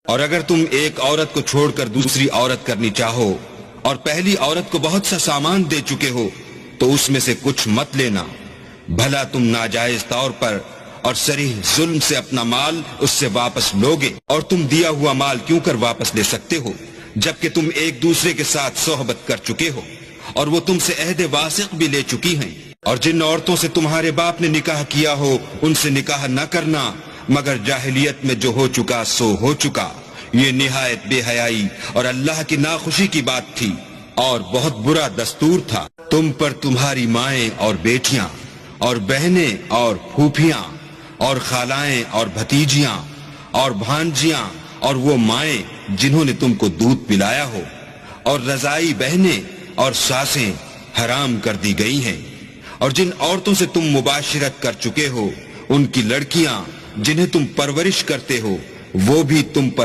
اور اگر تم ایک عورت کو چھوڑ کر دوسری عورت کرنی چاہو اور پہلی عورت کو بہت سا سامان دے چکے ہو تو اس میں سے کچھ مت لینا، بھلا تم ناجائز طور پر اور صریح ظلم سے اپنا مال اس سے واپس لوگے؟ اور تم دیا ہوا مال کیوں کر واپس لے سکتے ہو جبکہ تم ایک دوسرے کے ساتھ صحبت کر چکے ہو اور وہ تم سے عہد واسق بھی لے چکی ہیں؟ اور جن عورتوں سے تمہارے باپ نے نکاح کیا ہو ان سے نکاح نہ کرنا مگر جاہلیت میں جو ہو چکا سو ہو چکا، یہ نہایت بے حیائی اور اللہ کی ناخوشی کی بات تھی اور بہت برا دستور تھا۔ تم پر تمہاری مائیں اور بیٹیاں اور بہنیں اور پھوپھیاں اور خالائیں اور بھتیجیاں اور بھانجیاں اور وہ مائیں جنہوں نے تم کو دودھ پلایا ہو اور رضائی بہنیں اور ساسیں حرام کر دی گئی ہیں، اور جن عورتوں سے تم مباشرت کر چکے ہو ان کی لڑکیاں جنہیں تم پرورش کرتے ہو وہ بھی تم پر